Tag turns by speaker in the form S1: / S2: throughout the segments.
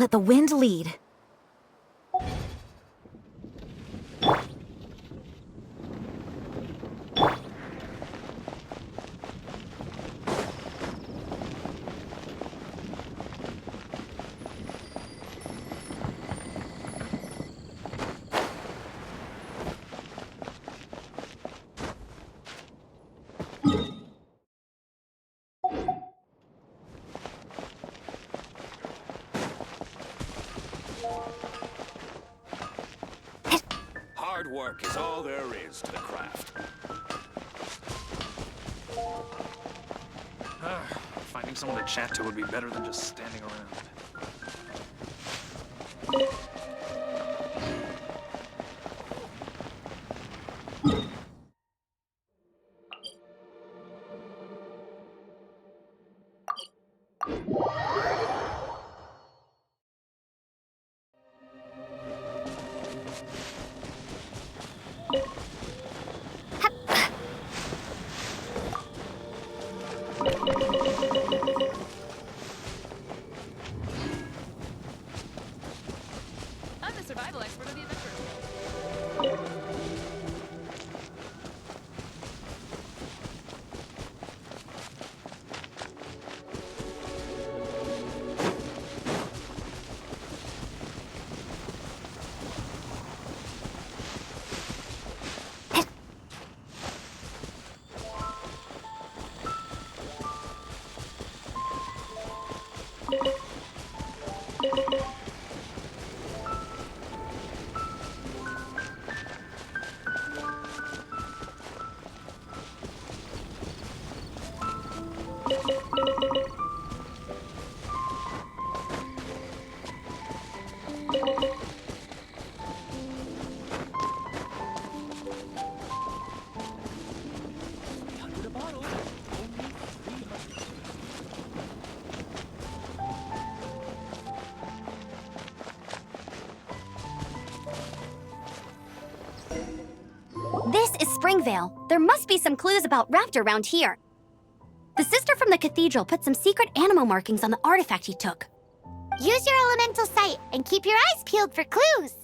S1: Let the wind lead.
S2: Hard work is all there is to the craft.
S3: Finding someone to chat to would be better than just standing around.
S4: I'm the survival expert of the adventure.
S5: This is Springvale. There must be some clues about Raptor around here. The sister from the cathedral put some secret animal markings on the artifact he took.
S6: Use your elemental sight and keep your eyes peeled for clues.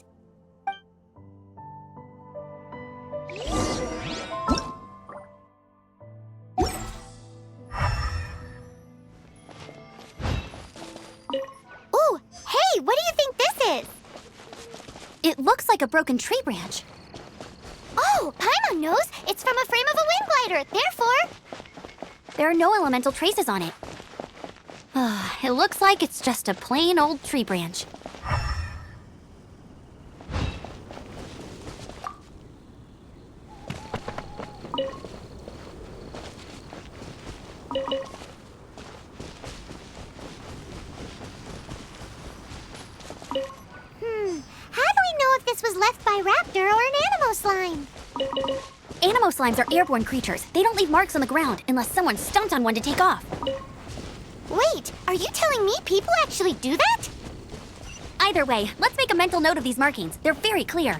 S6: Ooh, hey, what do you think this is?
S5: It looks like a broken tree branch.
S6: Oh, Paimon knows. It's from a frame of a wind glider. Therefore,
S5: There are no elemental traces on it. It looks like it's just a plain old tree branch.
S6: how do we know if this was left by Raptor or an animal slime?
S5: Animo slimes are airborne creatures. They don't leave marks on the ground unless someone stomped on one to take off.
S6: Wait, are you telling me people actually do that?
S5: Either way, let's make a mental note of these markings. They're very clear.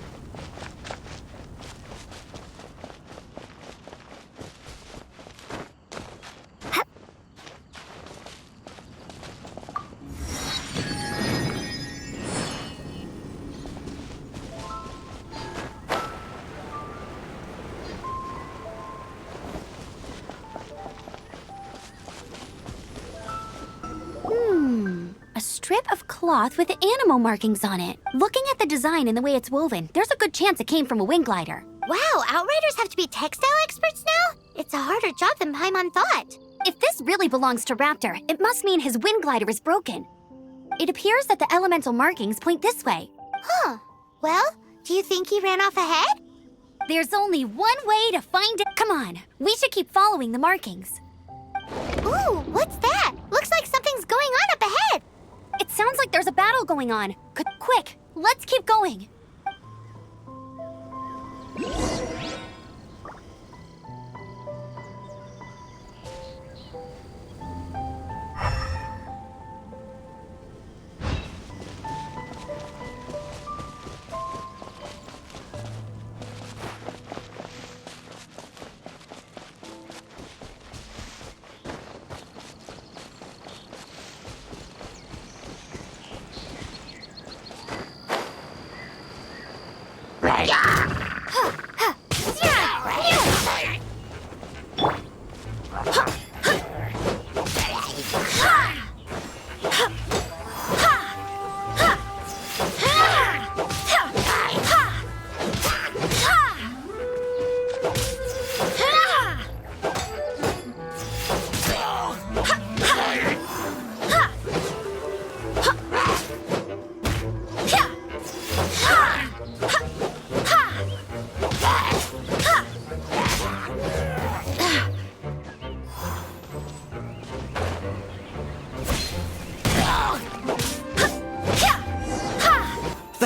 S5: A strip of cloth with animal markings on it. Looking at the design and the way it's woven, there's a good chance it came from a wind glider.
S6: Wow, Outriders have to be textile experts now? It's a harder job than Paimon thought.
S5: If this really belongs to Raptor, it must mean his wind glider is broken. It appears that the elemental markings point this way.
S6: Huh. Well, do you think he ran off ahead?
S5: There's only one way to find it. Come on, we should keep following the markings.
S6: Ooh, what's that? Looks like something's going on up ahead.
S5: It sounds like there's a battle going on. Quick, let's keep going.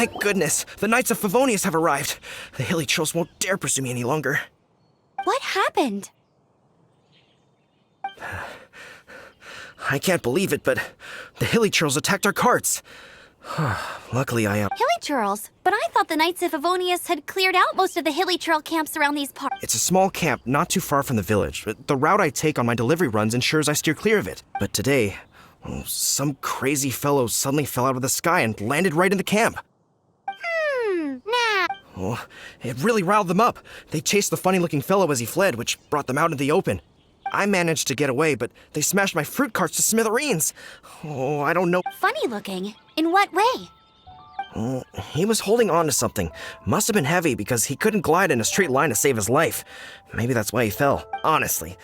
S1: Thank goodness, the Knights of Favonius have arrived. The hilly trolls won't dare pursue me any longer.
S5: What happened?
S1: I can't believe it, but the hilly trolls attacked our carts. Luckily,
S5: Hilly Churls? But I thought the Knights of Favonius had cleared out most of the hilly churl camps around these parts.
S1: It's a small camp not too far from the village. The route I take on my delivery runs ensures I steer clear of it. But today, some crazy fellow suddenly fell out of the sky and landed right in the camp.
S6: Nah.
S1: Oh, it really riled them up. They chased the funny-looking fellow as he fled, which brought them out into the open. I managed to get away, but they smashed my fruit carts to smithereens. Oh, I don't know.
S5: Funny looking? In what way?
S1: He was holding on to something. Must have been heavy because he couldn't glide in a straight line to save his life. Maybe that's why he fell. Honestly,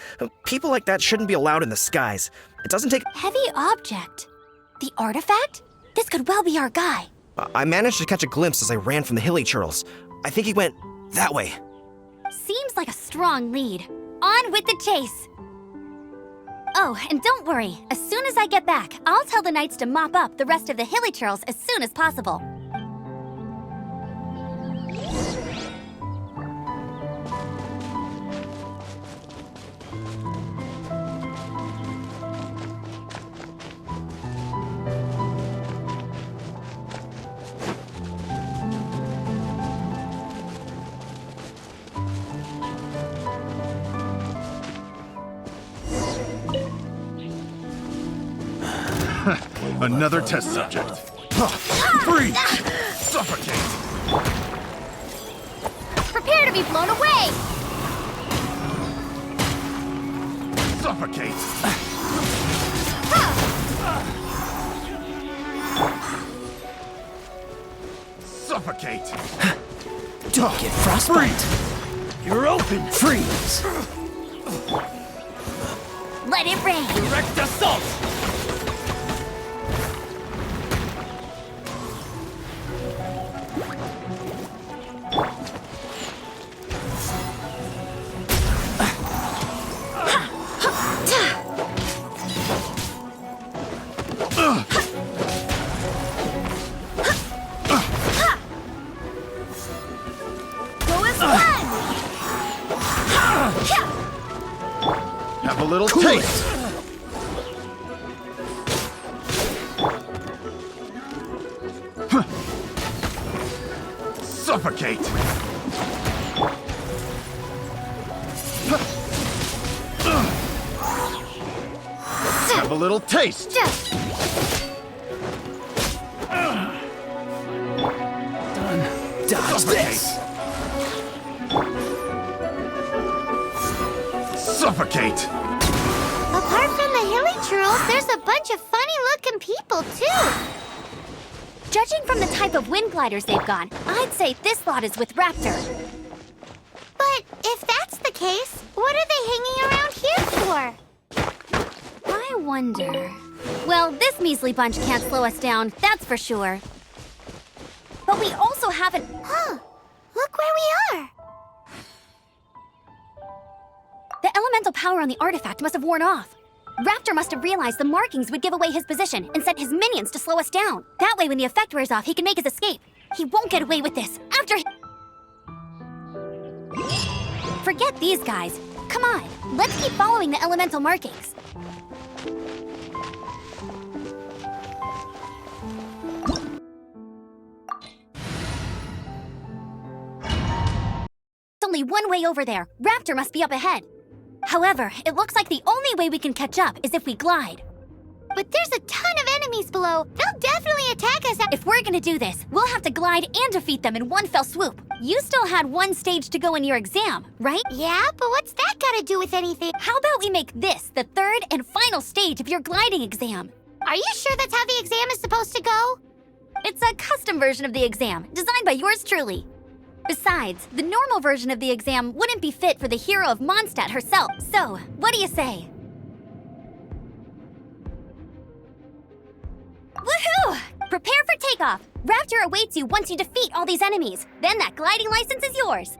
S1: people like that shouldn't be allowed in the skies. It doesn't take...
S5: Heavy object? The artifact? This could well be our guy.
S1: I managed to catch a glimpse as I ran from the hilly churls. I think he went that way.
S5: Seems like a strong lead. On with the chase! Oh, and don't worry. As soon as I get back, I'll tell the Knights to mop up the rest of the hilly churls as soon as possible.
S7: Another test subject. Freeze! Suffocate!
S5: Prepare to be blown away!
S7: Suffocate! Suffocate!
S1: Don't get frostbite.
S7: You're open!
S1: Freeze!
S5: Let it rain!
S2: Direct assault!
S7: Have a little taste! Suffocate! Have a little taste!
S1: Dodge this!
S7: Suffocate!
S6: Apart from the hilly churls, there's a bunch of funny-looking people, too.
S5: Judging from the type of wind gliders they've got, I'd say this lot is with Raptor.
S6: But if that's the case, what are they hanging around here for?
S5: I wonder... Well, this measly bunch can't slow us down, that's for sure. But we also haven't...
S6: Huh. Look where we are.
S5: The elemental power on the artifact must have worn off. Raptor must have realized the markings would give away his position and sent his minions to slow us down. That way, when the effect wears off, he can make his escape. He won't get away with this. After... Forget these guys. Come on, let's keep following the elemental markings. Only one way over there. Raptor must be up ahead. However, it looks like the only way we can catch up is if we glide.
S6: But there's a ton of enemies below. They'll definitely attack us.
S5: If we're gonna do this, we'll have to glide and defeat them in one fell swoop. You still had one stage to go in your exam, right?
S6: Yeah, but what's that got to do with anything?
S5: How about we make this the third and final stage of your gliding exam?
S6: Are you sure that's how the exam is supposed to go?
S5: It's a custom version of the exam, designed by yours truly. Besides, the normal version of the exam wouldn't be fit for the hero of Mondstadt herself. So, what do you say? Woohoo! Prepare for takeoff. Raptor awaits you once you defeat all these enemies. Then that gliding license is yours.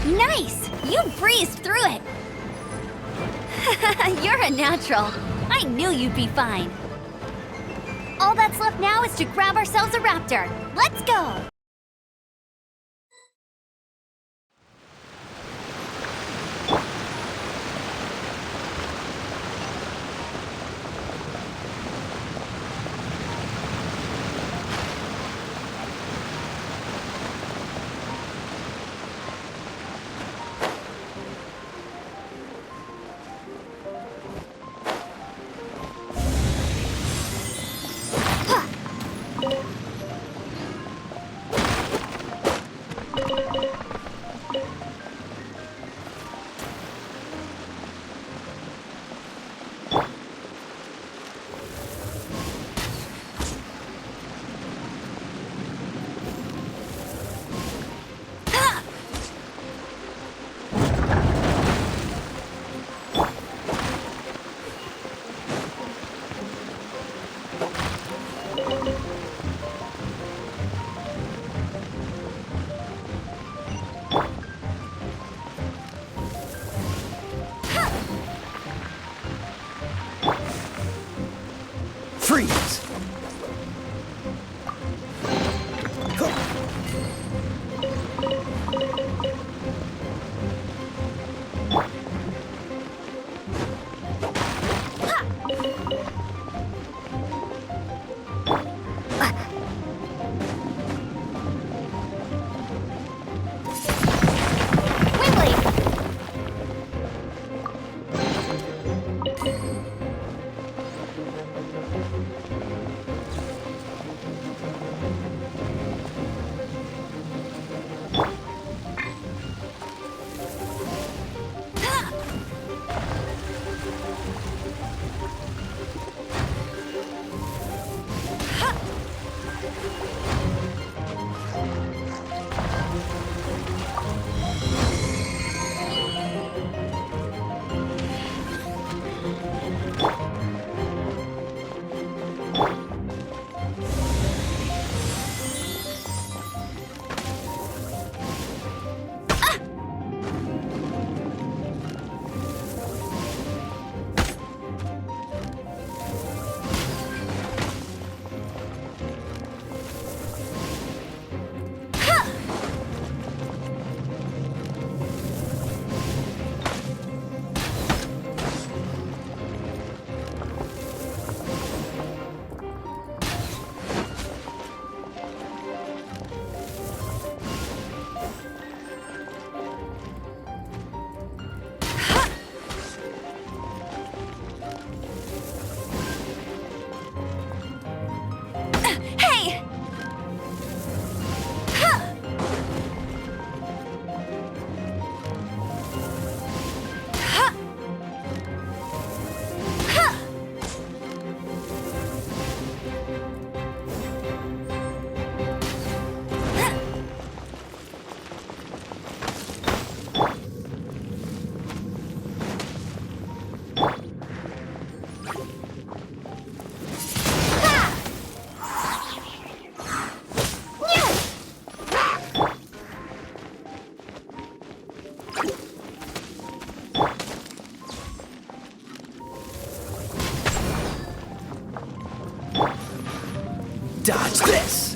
S5: Nice! You breezed through it! You're a natural. I knew you'd be fine. All that's left now is to grab ourselves a raptor. Let's go!
S8: Dodge this!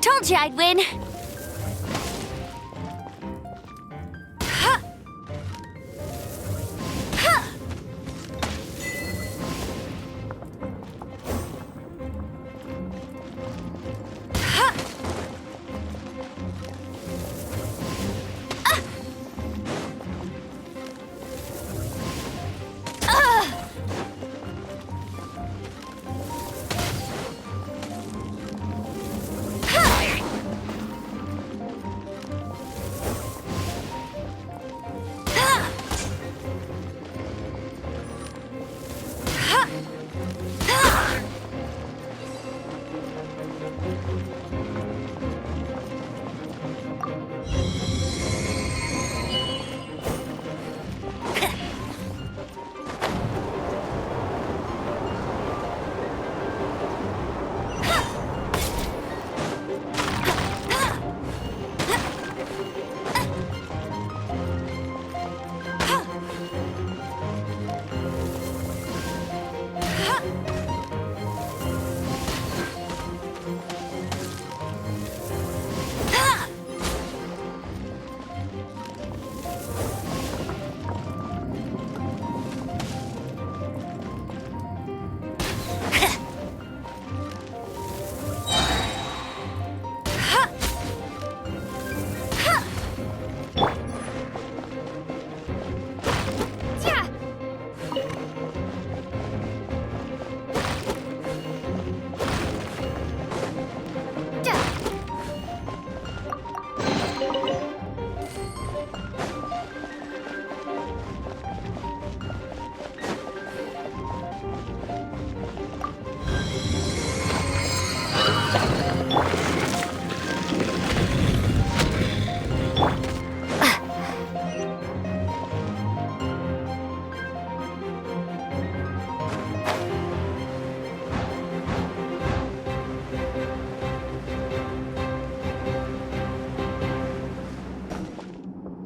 S5: Told you I'd win.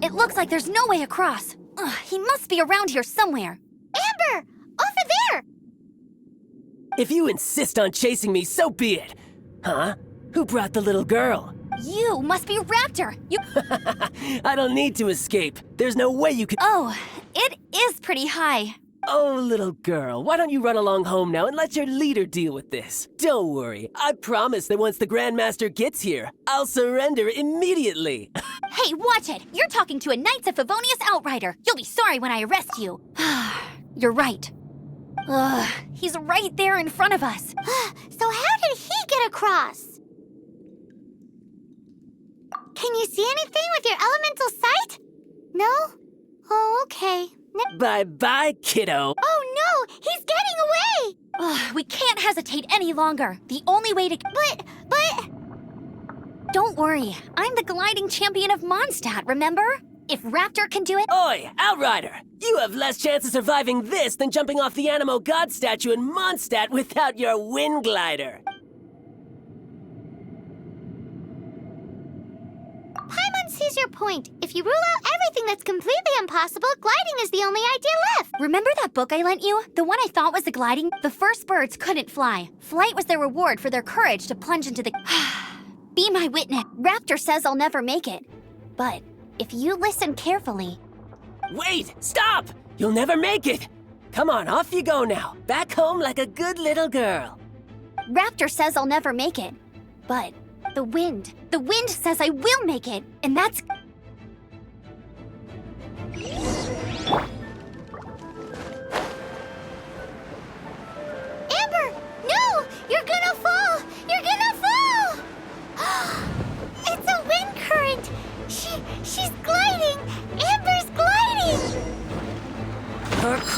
S5: It looks like there's no way across. Ugh, he must be around here somewhere.
S6: Amber! Over there!
S8: If you insist on chasing me, so be it. Huh? Who brought the little girl?
S5: You must be Raptor. You.
S8: I don't need to escape. There's no way you could.
S5: Oh, it is pretty high.
S8: Oh, little girl, why don't you run along home now and let your leader deal with this? Don't worry, I promise that once the Grandmaster gets here, I'll surrender immediately.
S5: Hey, watch it! You're talking to a Knights of Favonius outrider. You'll be sorry when I arrest you. You're right. Ugh, he's right there in front of us.
S6: So how did he get across? Can you see anything with your elemental sight? No? Oh, okay.
S8: Bye-bye, kiddo.
S6: Oh no! He's getting away!
S5: Ugh, we can't hesitate any longer. The only way to...
S6: But...
S5: Don't worry. I'm the gliding champion of Mondstadt, remember? If Raptor can do it...
S8: Oi, Outrider! You have less chance of surviving this than jumping off the Animo God statue in Mondstadt without your wind glider.
S6: Paimon sees your point. If you rule out everything that's completely impossible, gliding is the only idea left.
S5: Remember that book I lent you? The one I thought was the gliding? The first birds couldn't fly. Flight was their reward for their courage to plunge into the... Be my witness. Raptor says I'll never make it. But if you listen carefully...
S8: Wait! Stop! You'll never make it! Come on, off you go now. Back home like a good little girl.
S5: Raptor says I'll never make it. But the wind says I will make it. And that's...
S6: Amber!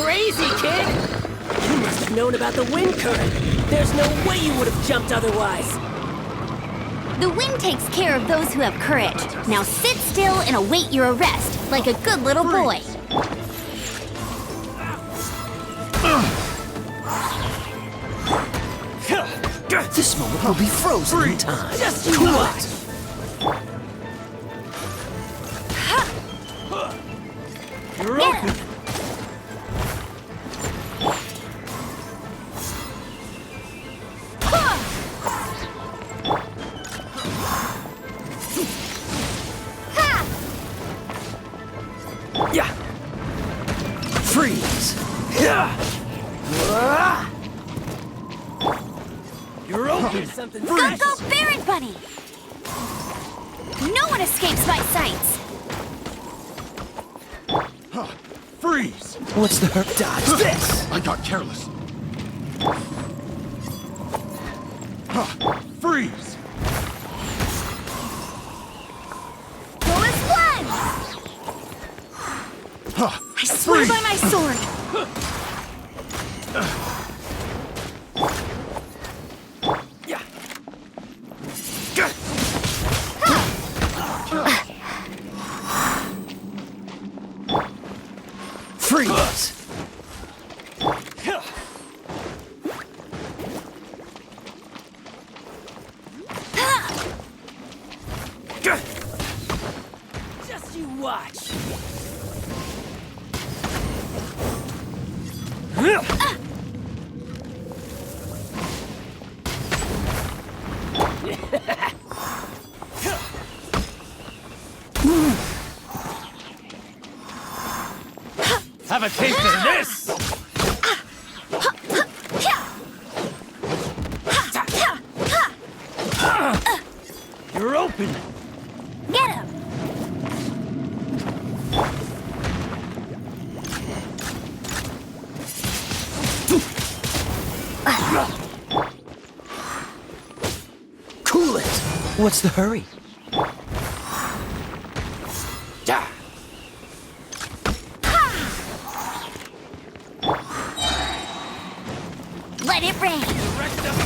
S8: crazy, kid! You must have known about the wind current. There's no way you would have jumped otherwise.
S5: The wind takes care of those who have courage. Now sit still and await your arrest, like a good little boy.
S8: This moment will be frozen in time. Just you watch. You're open. Yeah. Freeze. Yeah. You're open. Something.
S5: Go, Baron Bunny! No one escapes my sights.
S7: Freeze!
S8: What's the hurt? Dodge this.
S7: I got careless. Freeze!
S5: Go as one! I swear by my sword.
S8: Yeah. Freeze. Just you watch.
S7: Have a taste of this!
S8: You're open.
S5: Get him!
S8: Cool it. What's the hurry? Yeah.
S5: Let it rain!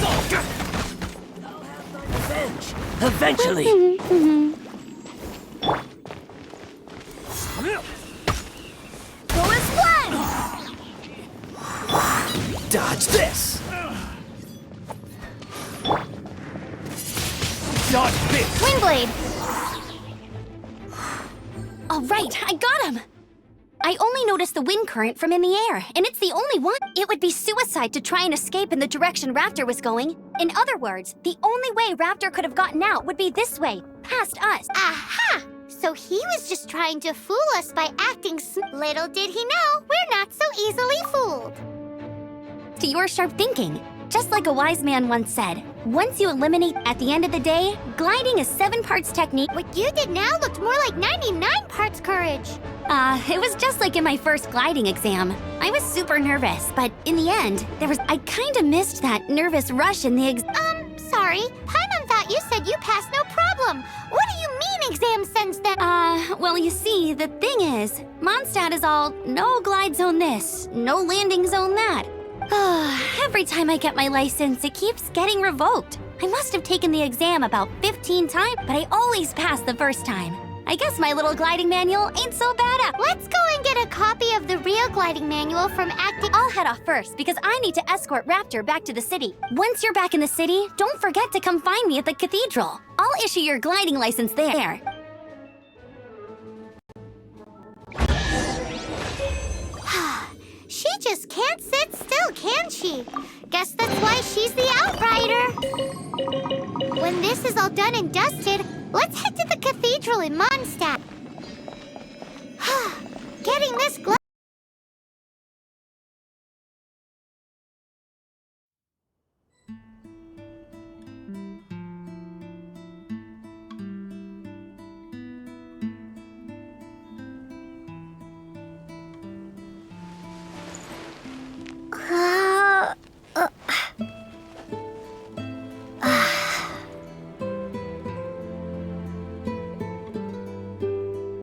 S8: I'll have my revenge. Eventually.
S5: Go as one!
S8: Dodge this.
S7: Dodge this!
S5: Windblade! All right, I got him! I only noticed the wind current from in the air, and it's the only one. It would be suicide to try and escape in the direction Raptor was going. In other words, the only way Raptor could have gotten out would be this way, past us.
S6: Aha! So he was just trying to fool us by acting Little did he know, we're not so easily fooled.
S5: To your sharp thinking. Just like a wise man once said, once you eliminate at the end of the day, gliding is 7 parts technique.
S6: What you did now looked more like 99 parts courage.
S5: It was just like in my first gliding exam. I was super nervous, but in the end, I kinda missed that nervous rush in the
S6: Sorry. Paimon thought you said you passed no problem. What do you mean exam sense then?
S5: Well, you see, the thing is, Mondstadt is all, no glide zone this, no landing zone that. Every time I get my license, it keeps getting revoked. I must have taken the exam about 15 times, but I always pass the first time. I guess my little gliding manual ain't so bad.
S6: Let's go and get a copy of the real gliding manual from acting.
S5: I'll head off first because I need to escort Raptor back to the city. Once you're back in the city, don't forget to come find me at the cathedral. I'll issue your gliding license there.
S6: She just can't sit still, can she? Guess that's why she's the outrider. When this is all done and dusted, let's head to the cathedral in Mondstadt. Getting this